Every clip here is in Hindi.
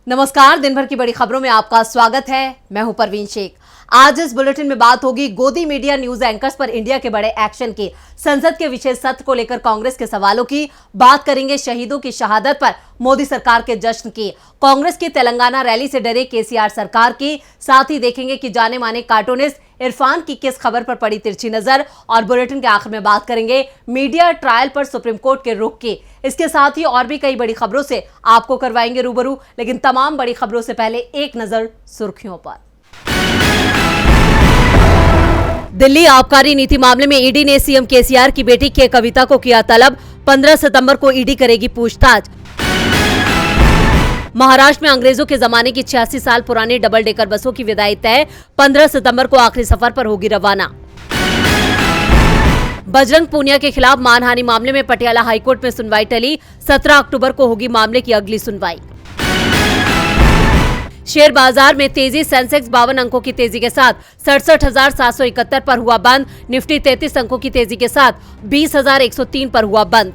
नमस्कार, दिन भर की बड़ी खबरों में आपका स्वागत है। मैं हूं परवीन शेख। आज इस बुलेटिन में बात होगी गोदी मीडिया न्यूज एंकर्स पर इंडिया के बड़े एक्शन की, संसद के विशेष सत्र को लेकर कांग्रेस के सवालों की, बात करेंगे शहीदों की शहादत पर मोदी सरकार के जश्न की, कांग्रेस की तेलंगाना रैली से डरे केसीआर सरकार की, साथ ही देखेंगे कि जाने माने कार्टूनिस्ट इरफान की किस खबर पर पड़ी तिरछी नजर, और बुलेटिन के आखिर में बात करेंगे मीडिया ट्रायल पर सुप्रीम कोर्ट के रुख की। इसके साथ ही और भी कई बड़ी खबरों से आपको करवाएंगे रूबरू, लेकिन तमाम बड़ी खबरों से पहले एक नजर सुर्खियों पर। दिल्ली आबकारी नीति मामले में ईडी ने सीएम केसीआर की बेटी के कविता को किया तलब, 15 सितंबर को ईडी करेगी पूछताछ। महाराष्ट्र में अंग्रेजों के जमाने की 86 साल पुरानी डबल डेकर बसों की विदाई तय, 15 सितंबर को आखिरी सफर पर होगी रवाना। बजरंग पूनिया के खिलाफ मानहानि मामले में पटियाला हाईकोर्ट में सुनवाई टली, 17 अक्टूबर को होगी मामले की अगली सुनवाई। शेयर बाजार में तेजी, सेंसेक्स 52 अंकों की तेजी के साथ 67,771 पर हुआ बंद, निफ्टी 33 अंकों की तेजी के साथ 20,103 पर हुआ बंद।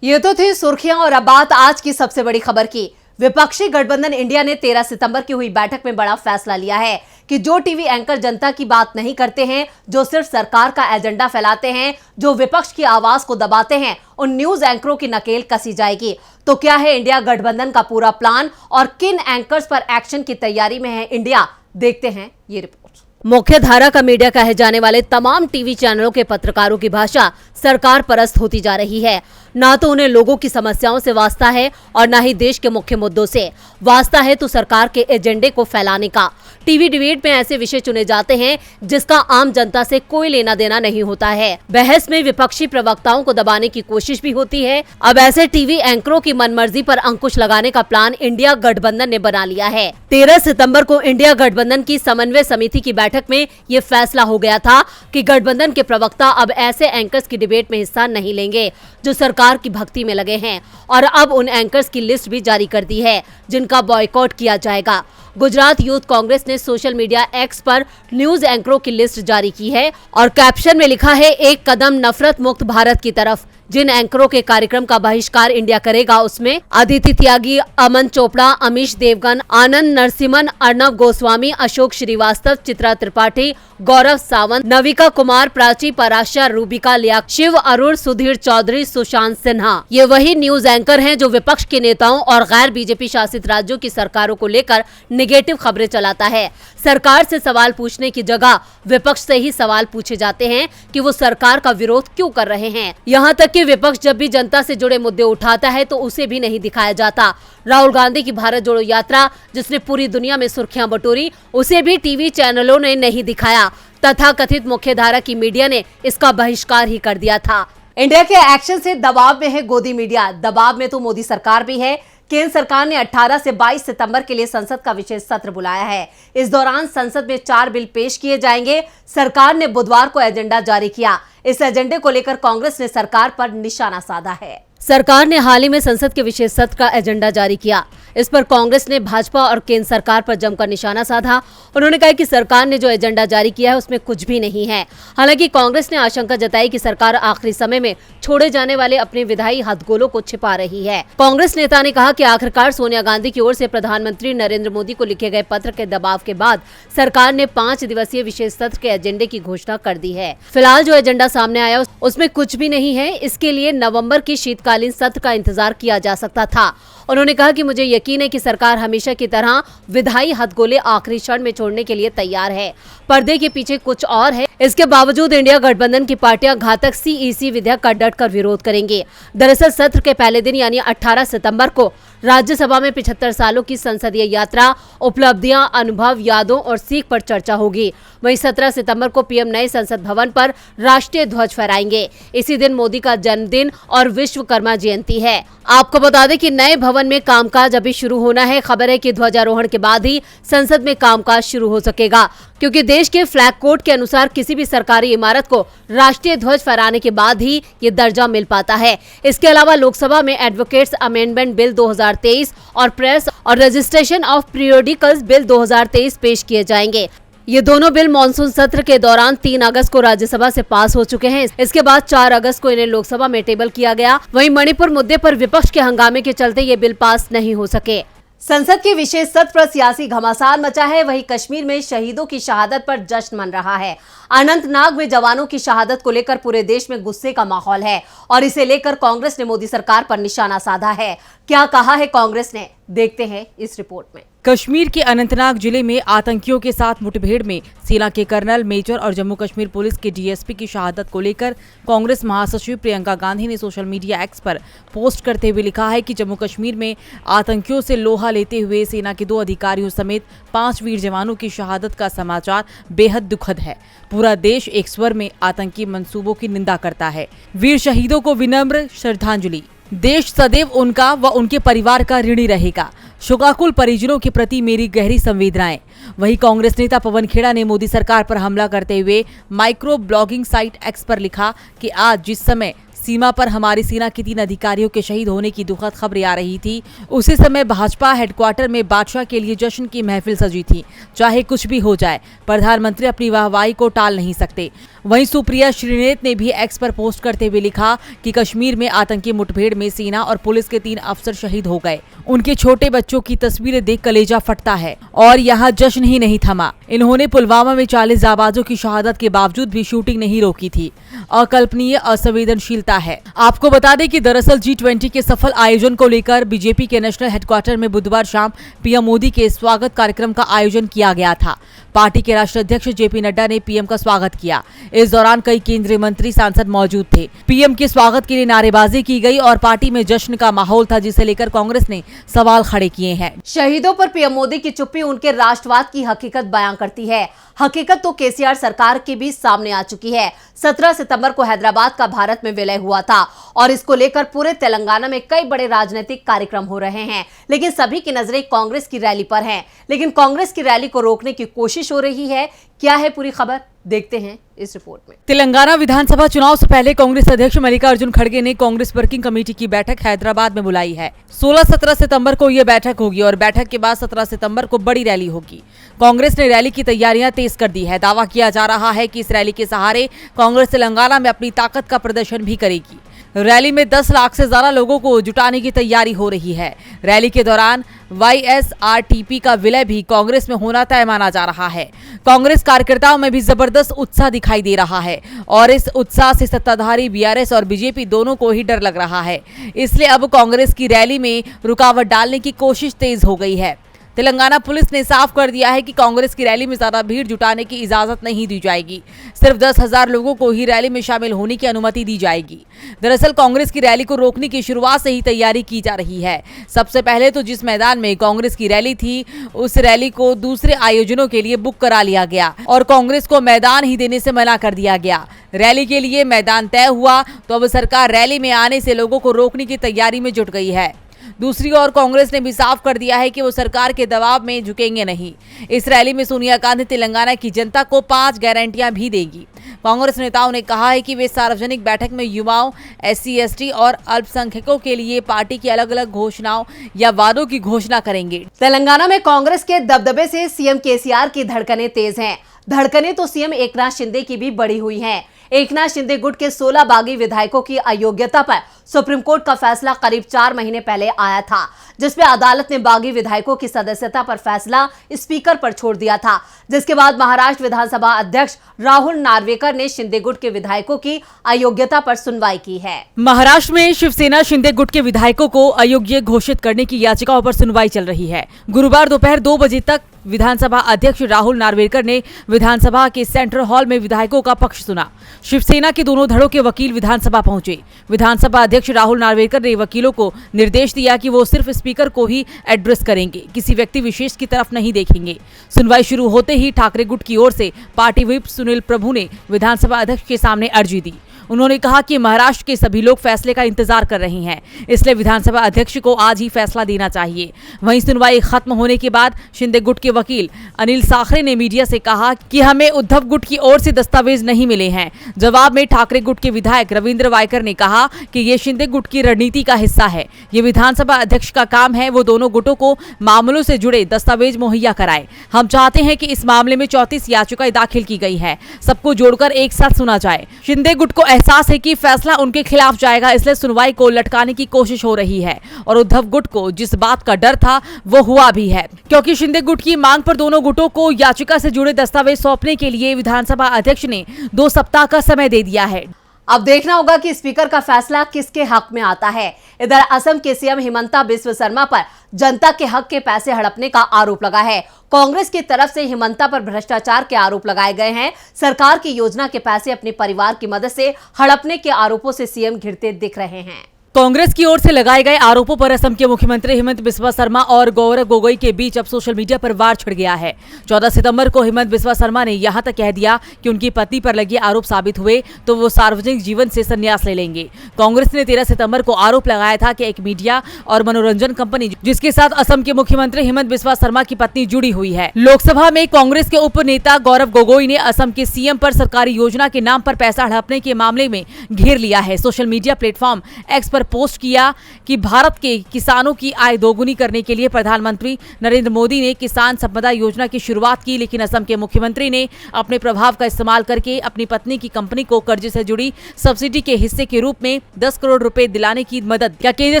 ये तो थी सुर्खियां और अब बात आज की सबसे बड़ी खबर की। विपक्षी गठबंधन इंडिया ने 13 सितंबर की हुई बैठक में बड़ा फैसला लिया है कि जो टीवी एंकर जनता की बात नहीं करते हैं, जो सिर्फ सरकार का एजेंडा फैलाते हैं, जो विपक्ष की आवाज को दबाते हैं, उन न्यूज एंकरों की नकेल कसी जाएगी। तो क्या है इंडिया गठबंधन का पूरा प्लान और किन एंकर्स पर एक्शन की तैयारी में है इंडिया, देखते हैं ये रिपोर्ट। मुख्य धारा का मीडिया कहे जाने वाले तमाम टीवी चैनलों के पत्रकारों की भाषा सरकार परस्त होती जा रही है। ना तो उन्हें लोगों की समस्याओं से वास्ता है और ना ही देश के मुख्य मुद्दों से वास्ता है, तो सरकार के एजेंडे को फैलाने का। टीवी डिबेट में ऐसे विषय चुने जाते हैं जिसका आम जनता से कोई लेना देना नहीं होता है। बहस में विपक्षी प्रवक्ताओं को दबाने की कोशिश भी होती है। अब ऐसे टीवी एंकरों की मनमर्जी पर अंकुश लगाने का प्लान इंडिया गठबंधन ने बना लिया है। 13 सितंबर को इंडिया गठबंधन की समन्वय समिति की बैठक में ये फैसला हो गया था कि गठबंधन के प्रवक्ता अब ऐसे एंकर्स की डिबेट में हिस्सा नहीं लेंगे जो सरकार की भक्ति में लगे हैं, और अब उन एंकर्स की लिस्ट भी जारी कर दी है जिनका बॉयकॉट किया जाएगा। गुजरात यूथ कांग्रेस ने सोशल मीडिया एक्स पर न्यूज एंकरों की लिस्ट जारी की है और कैप्शन में लिखा है, एक कदम नफरत मुक्त भारत की तरफ। जिन एंकरों के कार्यक्रम का बहिष्कार इंडिया करेगा उसमें अदिति त्यागी, अमन चोपड़ा, अमीश देवगन, आनंद नरसिम्हन, अर्नब गोस्वामी, अशोक श्रीवास्तव, चित्रा त्रिपाठी, गौरव सावंत, नविका कुमार, प्राची पराशर, रूबिका लियाक, शिव अरुण, सुधीर चौधरी, सुशांत सिन्हा। ये वही न्यूज एंकर हैं जो विपक्ष के नेताओं और गैर बीजेपी शासित राज्यों की सरकारों को लेकर नेगेटिव खबरें चलाता है। सरकार से सवाल पूछने की जगह विपक्ष से ही सवाल पूछे जाते हैं कि वो सरकार का विरोध क्यों कर रहे हैं। यहाँ तक कि विपक्ष जब भी जनता से जुड़े मुद्दे उठाता है तो उसे भी नहीं दिखाया जाता। राहुल गांधी की भारत जोड़ो यात्रा जिसने पूरी दुनिया में सुर्खियां बटोरी, उसे भी टीवी चैनलों ने नहीं दिखाया। तथाकथित मुख्यधारा की मीडिया ने इसका बहिष्कार ही कर दिया था। इंडिया के एक्शन से दबाव में है गोदी मीडिया, दबाव में तो मोदी सरकार भी है। केंद्र सरकार ने 18 से 22 सितंबर के लिए संसद का विशेष सत्र बुलाया है। इस दौरान संसद में 4 बिल पेश किए जाएंगे। सरकार ने बुधवार को एजेंडा जारी किया। इस एजेंडे को लेकर कांग्रेस ने सरकार पर निशाना साधा है। सरकार ने हाल ही में संसद के विशेष सत्र का एजेंडा जारी किया। इस पर कांग्रेस ने भाजपा और केंद्र सरकार पर जमकर निशाना साधा। उन्होंने कहा कि सरकार ने जो एजेंडा जारी किया है उसमें कुछ भी नहीं है। हालांकि कांग्रेस ने आशंका जताई कि सरकार आखिरी समय में छोड़े जाने वाले अपने विधायी हथगोलों को छिपा रही है। कांग्रेस नेता ने कहा कि आखिरकार सोनिया गांधी की ओर से प्रधानमंत्री नरेंद्र मोदी को लिखे गए पत्र के दबाव के बाद सरकार ने 5 दिवसीय विशेष सत्र के एजेंडे की घोषणा कर दी है। फिलहाल जो एजेंडा सामने आया उसमें कुछ भी नहीं है। इसके लिए नवम्बर की शीतकालीन सत्र का इंतजार किया जा सकता था। उन्होंने कहा कि मुझे यकीन है कि सरकार हमेशा की तरह विधायी हथगोले आखिरी क्षण में छोड़ने के लिए तैयार है। पर्दे के पीछे कुछ और है। इसके बावजूद इंडिया गठबंधन की पार्टियां घातक सीईसी विधेयक का डटकर विरोध करेंगे। दरअसल सत्र के पहले दिन यानी 18 सितंबर को राज्यसभा में 75 सालों की संसदीय यात्रा, उपलब्धियां, अनुभव, यादों और सीख पर चर्चा होगी। वहीं 17 सितंबर को पीएम नए संसद भवन पर राष्ट्रीय ध्वज फहराएंगे। इसी दिन मोदी का जन्मदिन और विश्वकर्मा जयंती है। आपको बता दें कि नए भवन में कामकाज अभी शुरू होना है। खबर है कि ध्वजारोहण के बाद ही संसद में कामकाज शुरू हो सकेगा, क्योंकि देश के फ्लैग कोड के अनुसार किसी भी सरकारी इमारत को राष्ट्रीय ध्वज फहराने के बाद ही ये दर्जा मिल पाता है। इसके अलावा लोकसभा में एडवोकेट्स अमेंडमेंट बिल 2023 और प्रेस और रजिस्ट्रेशन ऑफ पीरियोडिकल्स बिल 2023 पेश किए जाएंगे। ये दोनों बिल मानसून सत्र के दौरान 3 अगस्त को राज्यसभा से पास हो चुके हैं। इसके बाद 4 अगस्त को इन्हें लोकसभा में टेबल किया गया। वहीं मणिपुर मुद्दे पर विपक्ष के हंगामे के चलते ये बिल पास नहीं हो सके। संसद के विशेष सत्र पर सियासी घमासान मचा है। वहीं कश्मीर में शहीदों की शहादत पर जश्न मन रहा है। अनंतनाग में जवानों की शहादत को लेकर पूरे देश में गुस्से का माहौल है और इसे लेकर कांग्रेस ने मोदी सरकार पर निशाना साधा है। क्या कहा है कांग्रेस ने, देखते हैं इस रिपोर्ट में। कश्मीर के अनंतनाग जिले में आतंकियों के साथ मुठभेड़ में सेना के कर्नल, मेजर और जम्मू कश्मीर पुलिस के डीएसपी की शहादत को लेकर कांग्रेस महासचिव प्रियंका गांधी ने सोशल मीडिया एक्स पर पोस्ट करते हुए लिखा है कि जम्मू कश्मीर में आतंकियों से लोहा लेते हुए सेना के 2 अधिकारियों समेत 5 वीर जवानों की शहादत का समाचार बेहद दुखद है। पूरा देश एक स्वर में आतंकी मंसूबों की निंदा करता है। वीर शहीदों को विनम्र श्रद्धांजलि। देश सदैव उनका व उनके परिवार का ऋणी रहेगा। शोकाकुल परिजनों के प्रति मेरी गहरी संवेदनाएं। वहीं कांग्रेस नेता पवन खेड़ा ने मोदी सरकार पर हमला करते हुए माइक्रो ब्लॉगिंग साइट एक्स पर लिखा कि आज जिस समय सीमा पर हमारी सेना के 3 अधिकारियों के शहीद होने की दुखद खबरें आ रही थी, उसी समय भाजपा हेडक्वार्टर में बादशाह के लिए जश्न की महफिल सजी थी। चाहे कुछ भी हो जाए, प्रधानमंत्री अपनी वाहवाही को टाल नहीं सकते। वहीं सुप्रिया श्रीनेत ने भी एक्स पर पोस्ट करते हुए लिखा कि कश्मीर में आतंकी मुठभेड़ में सेना और पुलिस के 3 अफसर शहीद हो गए। उनके छोटे बच्चों की तस्वीरें देख कलेजा फटता है और यहाँ जश्न ही नहीं थमा। इन्होंने पुलवामा में 40 जाबाजों की शहादत के बावजूद भी शूटिंग नहीं रोकी थी। अकल्पनीय असंवेदनशीलता है। आपको बता दें कि दरअसल G20 के सफल आयोजन को लेकर बीजेपी के नेशनल हेडक्वार्टर में बुधवार शाम पीएम मोदी के स्वागत कार्यक्रम का आयोजन किया गया था। पार्टी के राष्ट्रीय अध्यक्ष जेपी नड्डा ने पीएम का स्वागत किया। इस दौरान कई केंद्रीय मंत्री, सांसद मौजूद थे। पीएम के स्वागत के लिए नारेबाजी की गई और पार्टी में जश्न का माहौल था, जिसे लेकर कांग्रेस ने सवाल खड़े किए हैं। शहीदों पर पीएम मोदी की चुप्पी उनके राष्ट्रवाद की हकीकत बयां करती है। हकीकत तो केसीआर सरकार के भी सामने आ चुकी है। 17 सितंबर को हैदराबाद का भारत में विलय हुआ था और इसको लेकर पूरे तेलंगाना में कई बड़े राजनीतिक कार्यक्रम हो रहे हैं, लेकिन सभी की नजरें कांग्रेस की रैली पर हैं। लेकिन कांग्रेस की रैली को रोकने की कोशिश हो रही है। क्या है पूरी खबर, देखते हैं इस रिपोर्ट में। तेलंगाना विधानसभा चुनाव से पहले कांग्रेस अध्यक्ष मल्लिकार्जुन खड़गे ने कांग्रेस वर्किंग कमेटी की बैठक हैदराबाद में बुलाई है। 16-17 सितंबर को यह बैठक होगी और बैठक के बाद 17 सितंबर को बड़ी रैली होगी। कांग्रेस ने रैली की तैयारियां तेज कर दी है। दावा किया जा रहा है कि इस रैली के सहारे कांग्रेस तेलंगाना में अपनी ताकत का प्रदर्शन भी करेगी। रैली में 10 लाख से ज्यादा लोगों को जुटाने की तैयारी हो रही है। रैली के दौरान YSRTP का विलय भी कांग्रेस में होना तय माना जा रहा है। कांग्रेस कार्यकर्ताओं में भी जबरदस्त उत्साह दिखाई दे रहा है और इस उत्साह से सत्ताधारी BRS और बीजेपी दोनों को ही डर लग रहा है। इसलिए अब कांग्रेस की रैली में रुकावट डालने की कोशिश तेज हो गई है। तेलंगाना पुलिस ने साफ कर दिया है कि कांग्रेस की रैली में ज्यादा भीड़ जुटाने की इजाजत नहीं दी जाएगी। सिर्फ 10,000 लोगों को ही रैली में शामिल होने की अनुमति दी जाएगी। दरअसल कांग्रेस की रैली को रोकने की शुरुआत से ही तैयारी की जा रही है। सबसे पहले तो जिस मैदान में कांग्रेस की रैली थी, उस रैली को दूसरे आयोजनों के लिए बुक करा लिया गया और कांग्रेस को मैदान ही देने से मना कर दिया गया। रैली के लिए मैदान तय हुआ तो अब सरकार रैली में आने से लोगों को रोकने की तैयारी में जुट गई है। दूसरी ओर कांग्रेस ने भी साफ कर दिया है कि वो सरकार के दबाव में झुकेंगे नहीं। इस रैली में सोनिया गांधी तेलंगाना की जनता को 5 गारंटियां भी देगी। कांग्रेस नेताओं ने कहा है कि वे सार्वजनिक बैठक में युवाओं, SC, ST और अल्पसंख्यकों के लिए पार्टी की अलग अलग घोषणाओं या वादों की घोषणा करेंगे। तेलंगाना में कांग्रेस के दबदबे से सीएम केसीआर की धड़कनें तेज हैं। धड़कनें तो सीएम एकनाथ शिंदे की भी बढ़ी हुई हैं। एकनाथ शिंदे गुट के 16 बागी विधायकों की अयोग्यता पर सुप्रीम कोर्ट का फैसला करीब 4 महीने पहले आया था, जिसमें अदालत ने बागी विधायकों की सदस्यता पर फैसला स्पीकर पर छोड़ दिया था। जिसके बाद महाराष्ट्र विधानसभा अध्यक्ष राहुल नार्वेकर ने शिंदे गुट के विधायकों की अयोग्यता पर सुनवाई की है। महाराष्ट्र में शिवसेना शिंदे गुट के विधायकों को अयोग्य घोषित करने की याचिकाओं पर सुनवाई चल रही है। गुरुवार दोपहर 2 बजे तक विधानसभा अध्यक्ष राहुल नार्वेकर ने विधानसभा के सेंट्रल हॉल में विधायकों का पक्ष सुना। शिवसेना के दोनों धड़ों के वकील विधानसभा पहुंचे। विधानसभा अध्यक्ष राहुल नार्वेकर ने वकीलों को निर्देश दिया कि वो सिर्फ स्पीकर को ही एड्रेस करेंगे, किसी व्यक्ति विशेष की तरफ नहीं देखेंगे। सुनवाई शुरू होते ही ठाकरे गुट की ओर से पार्टी व्हिप सुनील प्रभु ने विधानसभा अध्यक्ष के सामने अर्जी दी। उन्होंने कहा कि महाराष्ट्र के सभी लोग फैसले का इंतजार कर रहे हैं, इसलिए विधानसभा अध्यक्ष को आज ही फैसला देना चाहिए। वहीं सुनवाई खत्म होने के बाद शिंदे गुट के वकील अनिल साखरे ने मीडिया से कहा कि हमें उद्धव गुट की ओर से दस्तावेज नहीं मिले हैं। जवाब में ठाकरे गुट के विधायक रविंद्र वायकर ने कहा कि ये शिंदे गुट की रणनीति का हिस्सा है। ये विधानसभा अध्यक्ष का काम है, वो दोनों गुटों को मामलों से जुड़े दस्तावेज मुहैया कराए। हम चाहते हैं कि इस मामले में 34 याचिकाएं दाखिल की गई है, सबको जोड़कर एक साथ सुना जाए। शिंदे गुट को एहसास है कि फैसला उनके खिलाफ जाएगा, इसलिए सुनवाई को लटकाने की कोशिश हो रही है और उद्धव गुट को जिस बात का डर था वो हुआ भी है, क्योंकि शिंदे गुट की मांग पर दोनों गुटों को याचिका से जुड़े दस्तावेज सौंपने के लिए विधानसभा अध्यक्ष ने 2 सप्ताह का समय दे दिया है। अब देखना होगा कि स्पीकर का फैसला किसके हक में आता है। इधर असम के सीएम हिमंता बिस्वा शर्मा पर जनता के हक के पैसे हड़पने का आरोप लगा है। कांग्रेस की तरफ से हिमंता पर भ्रष्टाचार के आरोप लगाए गए हैं। सरकार की योजना के पैसे अपने परिवार की मदद से हड़पने के आरोपों से सीएम घिरते दिख रहे हैं। कांग्रेस की ओर से लगाए गए आरोपों पर असम के मुख्यमंत्री हिमंत बिस्वा शर्मा और गौरव गोगोई के बीच अब सोशल मीडिया पर वार छिड़ गया है। 14 सितंबर को हिमंत बिस्वा शर्मा ने यहां तक कह दिया कि उनकी पत्नी पर लगे आरोप साबित हुए तो वो सार्वजनिक जीवन से संन्यास ले लेंगे। कांग्रेस ने 13 सितंबर को आरोप लगाया था कि एक मीडिया और मनोरंजन कंपनी जिसके साथ असम के मुख्यमंत्री हिमंत बिस्वा शर्मा की पत्नी जुड़ी हुई है। लोकसभा में कांग्रेस के उप नेता गौरव गोगोई ने असम के सीएम पर सरकारी योजना के नाम पर पैसा हड़पने के मामले में घेर लिया है। सोशल मीडिया प्लेटफॉर्म एक्स पर पोस्ट किया कि भारत के किसानों की आय दोगुनी करने के लिए प्रधानमंत्री नरेंद्र मोदी ने किसान संपदा योजना की शुरुआत की, लेकिन असम के मुख्यमंत्री ने अपने प्रभाव का इस्तेमाल करके अपनी पत्नी की कंपनी को कर्ज से जुड़ी सब्सिडी के हिस्से के रूप में 10 करोड़ रुपए दिलाने की मदद। क्या केंद्र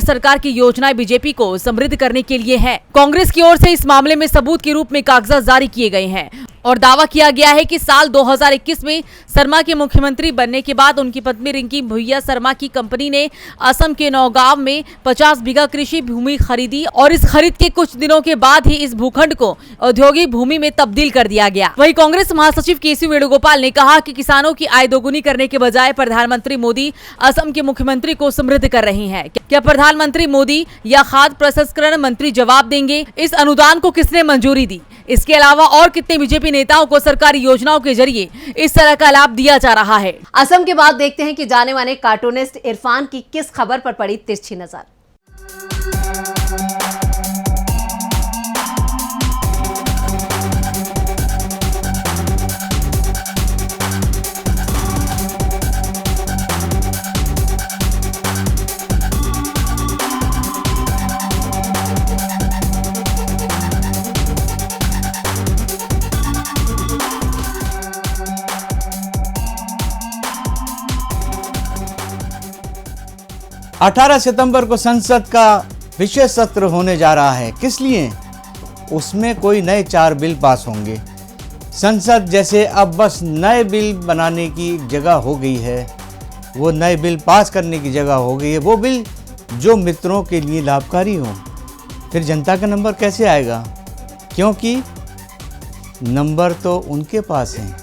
सरकार की योजनाएं बीजेपी को समृद्ध करने के लिए है? कांग्रेस की ओर से इस मामले में सबूत के रूप में कागजात जारी किए गए हैं और दावा किया गया है कि साल 2021 में शर्मा के मुख्यमंत्री बनने के बाद उनकी पत्नी रिंकी भुइया शर्मा की कंपनी ने असम के नौगांव में 50 बीघा कृषि भूमि खरीदी और इस खरीद के कुछ दिनों के बाद ही इस भूखंड को औद्योगिक भूमि में तब्दील कर दिया गया। वहीं कांग्रेस महासचिव केसी वेणुगोपाल ने कहा कि किसानों की आय दोगुनी करने के बजाय प्रधानमंत्री मोदी असम के मुख्यमंत्री को समृद्ध कर रहे हैं। क्या प्रधानमंत्री मोदी या खाद्य प्रसंस्करण मंत्री जवाब देंगे? इस अनुदान को किसने मंजूरी दी? इसके अलावा और कितने बीजेपी नेताओं को सरकारी योजनाओं के जरिए इस तरह का लाभ दिया जा रहा है? असम के बाद देखते हैं कि जाने माने कार्टूनिस्ट इरफान की किस खबर पर पड़ी तिरछी नजर। 18 सितंबर को संसद का विशेष सत्र होने जा रहा है। किस लिए? उसमें कोई नए 4 बिल पास होंगे। संसद जैसे अब बस नए बिल बनाने की जगह हो गई है, वो नए बिल पास करने की जगह हो गई है, वो बिल जो मित्रों के लिए लाभकारी हो। फिर जनता का नंबर कैसे आएगा? क्योंकि नंबर तो उनके पास हैं।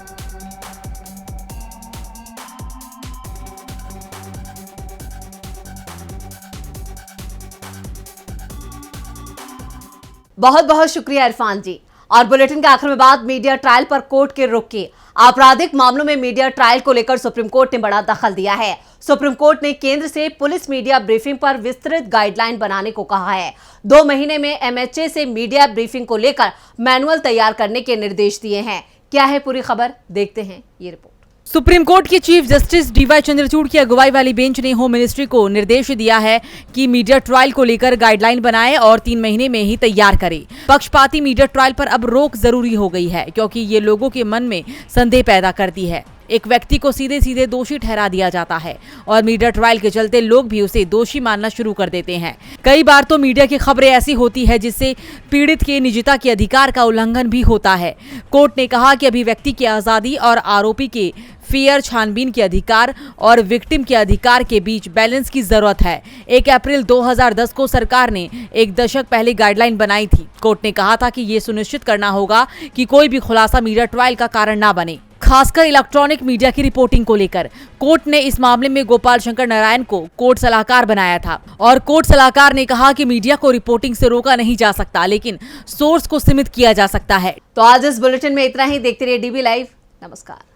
बहुत बहुत शुक्रिया इरफान जी। और बुलेटिन के आखिर में बात मीडिया ट्रायल पर कोर्ट के रुख की। आपराधिक मामलों में मीडिया ट्रायल को लेकर सुप्रीम कोर्ट ने बड़ा दखल दिया है। सुप्रीम कोर्ट ने केंद्र से पुलिस मीडिया ब्रीफिंग पर विस्तृत गाइडलाइन बनाने को कहा है। 2 महीने में एमएचए से मीडिया ब्रीफिंग को लेकर मैनुअल तैयार करने के निर्देश दिए हैं। क्या है पूरी खबर, देखते हैं ये रिपोर्ट। सुप्रीम कोर्ट के चीफ जस्टिस डीवाई चंद्रचूड़ की अगुवाई वाली बेंच ने होम मिनिस्ट्री को निर्देश दिया है कि मीडिया ट्रायल को लेकर गाइडलाइन बनाए और 3 महीने में ही तैयार करे। पक्षपाती मीडिया ट्रायल पर अब रोक जरूरी हो गई है, क्योंकि ये लोगों के मन में संदेह पैदा करती है। एक व्यक्ति को सीधे सीधे दोषी ठहरा दिया जाता है और मीडिया ट्रायल के चलते लोग भी उसे दोषी मानना शुरू कर देते हैं। कई बार तो मीडिया की खबरें ऐसी होती है जिससे पीड़ित के निजता के अधिकार का उल्लंघन भी होता है। कोर्ट ने कहा कि अभिव्यक्ति की आज़ादी और आरोपी के फेयर छानबीन के अधिकार और विक्टिम के अधिकार के बीच बैलेंस की जरूरत है। 1 अप्रैल 2010 को सरकार ने 1 दशक पहले गाइडलाइन बनाई थी। कोर्ट ने कहा था कि ये सुनिश्चित करना होगा कि कोई भी खुलासा मीडिया ट्रायल का कारण ना बने, खासकर इलेक्ट्रॉनिक मीडिया की रिपोर्टिंग को लेकर। कोर्ट ने इस मामले में गोपाल शंकर नारायण को कोर्ट सलाहकार बनाया था और कोर्ट सलाहकार ने कहा कि मीडिया को रिपोर्टिंग से रोका नहीं जा सकता, लेकिन सोर्स को सीमित किया जा सकता है। तो आज इस बुलेटिन में इतना ही। देखते रहिए डीबी लाइव। नमस्कार।